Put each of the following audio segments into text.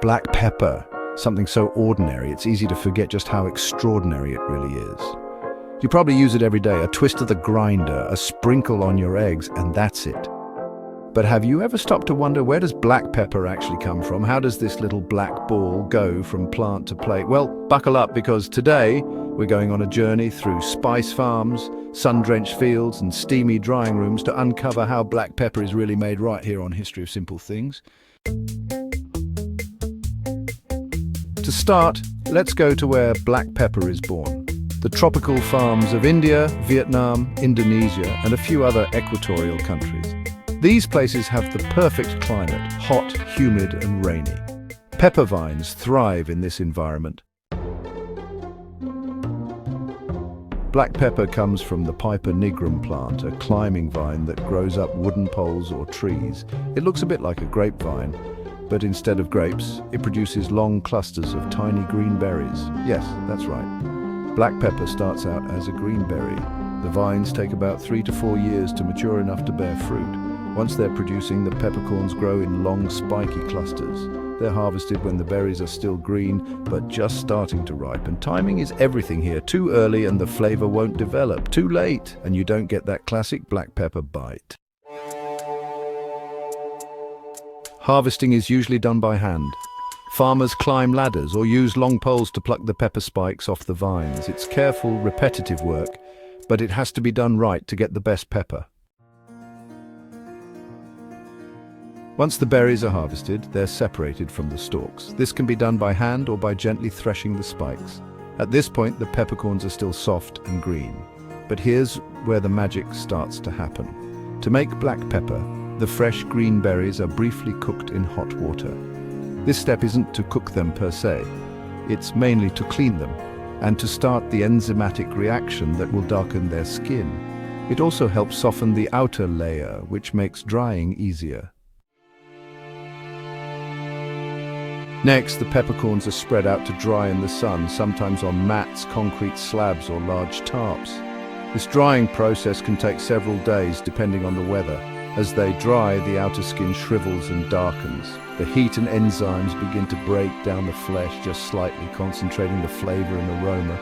Black pepper, something so ordinary, it's easy to forget just how extraordinary it really is. You probably use it every day, a twist of the grinder, a sprinkle on your eggs, and that's it. But have you ever stopped to wonder, where does black pepper actually come from? How does this little black ball go from plant to plate? Well, buckle up, because today we're going on a journey through spice farms, sun-drenched fields and steamy drying rooms to uncover how black pepper is really made right here on History of Simple Things. To start, let's go to where black pepper is born. The tropical farms of India, Vietnam, Indonesia, and a few other equatorial countries. These places have the perfect climate, hot, humid, and rainy. Pepper vines thrive in this environment. Black pepper comes from the Piper nigrum plant, a climbing vine that grows up wooden poles or trees. It looks a bit like a grapevine, but instead of grapes, it produces long clusters of tiny green berries. Yes, that's right. Black pepper starts out as a green berry. The vines take about 3 to 4 years to mature enough to bear fruit. Once they're producing, the peppercorns grow in long, spiky clusters. They're harvested when the berries are still green, but just starting to ripen. Timing is everything here. Too early and the flavor won't develop. Too late, and you don't get that classic black pepper bite. Harvesting is usually done by hand. Farmers climb ladders or use long poles to pluck the pepper spikes off the vines. It's careful, repetitive work, but it has to be done right to get the best pepper. Once the berries are harvested, they're separated from the stalks. This can be done by hand or by gently threshing the spikes. At this point, the peppercorns are still soft and green. But here's where the magic starts to happen. To make black pepper, the fresh green berries are briefly cooked in hot water. This step isn't to cook them per se. It's mainly to clean them and to start the enzymatic reaction that will darken their skin. It also helps soften the outer layer, which makes drying easier. Next, the peppercorns are spread out to dry in the sun, sometimes on mats, concrete slabs, or large tarps. This drying process can take several days depending on the weather. As they dry, the outer skin shrivels and darkens. The heat and enzymes begin to break down the flesh, just slightly, concentrating the flavor and aroma.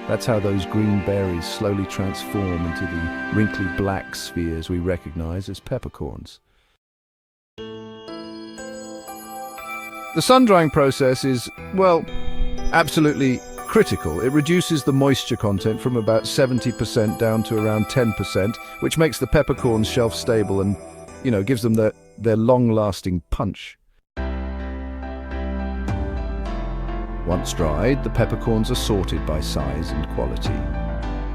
That's how those green berries slowly transform into the wrinkly black spheres we recognize as peppercorns. The sun-drying process is, well, absolutely critical. It reduces the moisture content from about 70% down to around 10%, which makes the peppercorns shelf-stable and, gives them their long-lasting punch. Once dried, the peppercorns are sorted by size and quality.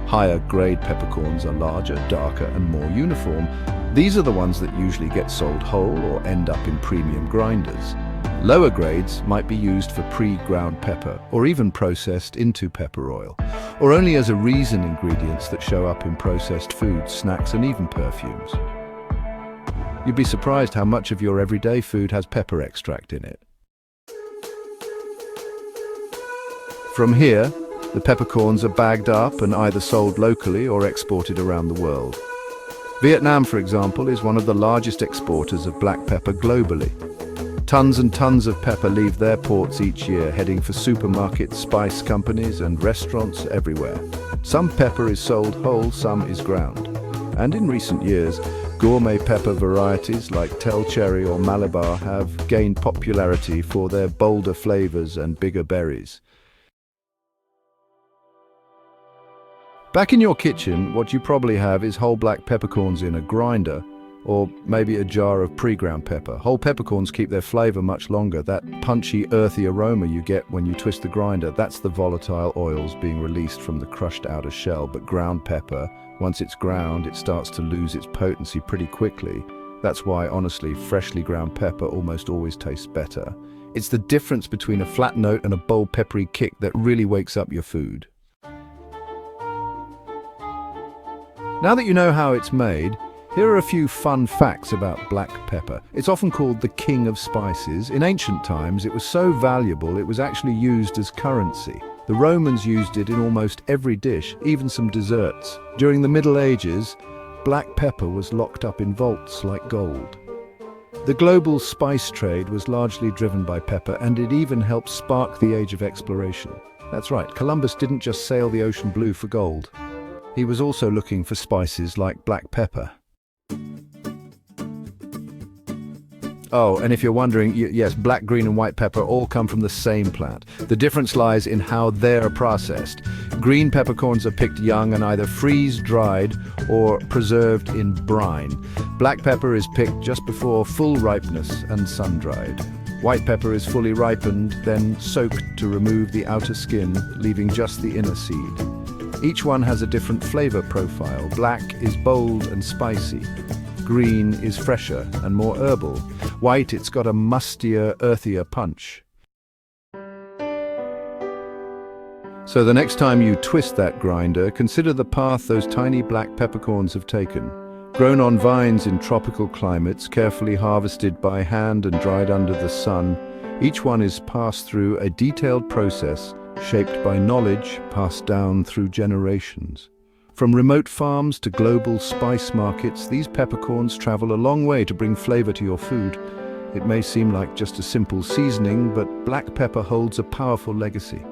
Higher-grade peppercorns are larger, darker, and more uniform. These are the ones that usually get sold whole or end up in premium grinders. Lower grades might be used for pre-ground pepper, or even processed into pepper oil, or only as reason ingredients that show up in processed foods, snacks, and even perfumes. You'd be surprised how much of your everyday food has pepper extract in it. From here, the peppercorns are bagged up and either sold locally or exported around the world. Vietnam, for example, is one of the largest exporters of black pepper globally. Tons and tons of pepper leave their ports each year, heading for supermarkets, spice companies, and restaurants everywhere. Some pepper is sold whole, some is ground. And in recent years, gourmet pepper varieties like Tell Cherry or Malabar have gained popularity for their bolder flavors and bigger berries. Back in your kitchen, what you probably have is whole black peppercorns in a grinder, or maybe a jar of pre-ground pepper. Whole peppercorns keep their flavor much longer. That punchy, earthy aroma you get when you twist the grinder, that's the volatile oils being released from the crushed outer shell. But ground pepper, once it's ground, it starts to lose its potency pretty quickly. That's why, honestly, freshly ground pepper almost always tastes better. It's the difference between a flat note and a bold, peppery kick that really wakes up your food. Now that you know how it's made, here are a few fun facts about black pepper. It's often called the king of spices. In ancient times, it was so valuable it was actually used as currency. The Romans used it in almost every dish, even some desserts. During the Middle Ages, black pepper was locked up in vaults like gold. The global spice trade was largely driven by pepper, and it even helped spark the age of exploration. That's right, Columbus didn't just sail the ocean blue for gold. He was also looking for spices like black pepper. Oh, and if you're wondering, yes, black, green and white pepper all come from the same plant. The difference lies in how they're processed. Green peppercorns are picked young and either freeze-dried or preserved in brine. Black pepper is picked just before full ripeness and sun-dried. White pepper is fully ripened, then soaked to remove the outer skin, leaving just the inner seed. Each one has a different flavor profile. Black is bold and spicy. Green is fresher and more herbal. White, it's got a mustier, earthier punch. So the next time you twist that grinder, consider the path those tiny black peppercorns have taken. Grown on vines in tropical climates, carefully harvested by hand and dried under the sun, each one is passed through a detailed process shaped by knowledge passed down through generations. From remote farms to global spice markets, these peppercorns travel a long way to bring flavor to your food. It may seem like just a simple seasoning, but black pepper holds a powerful legacy.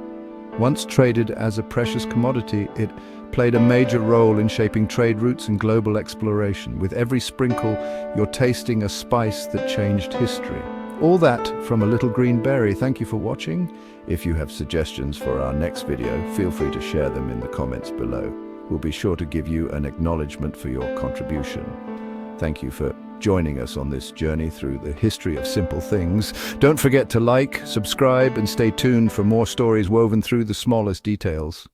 Once traded as a precious commodity, it played a major role in shaping trade routes and global exploration. With every sprinkle, you're tasting a spice that changed history. All that from a little green berry. Thank you for watching. If you have suggestions for our next video, feel free to share them in the comments below. We'll be sure to give you an acknowledgement for your contribution. Thank you for joining us on this journey through the history of simple things. Don't forget to like, subscribe, and stay tuned for more stories woven through the smallest details.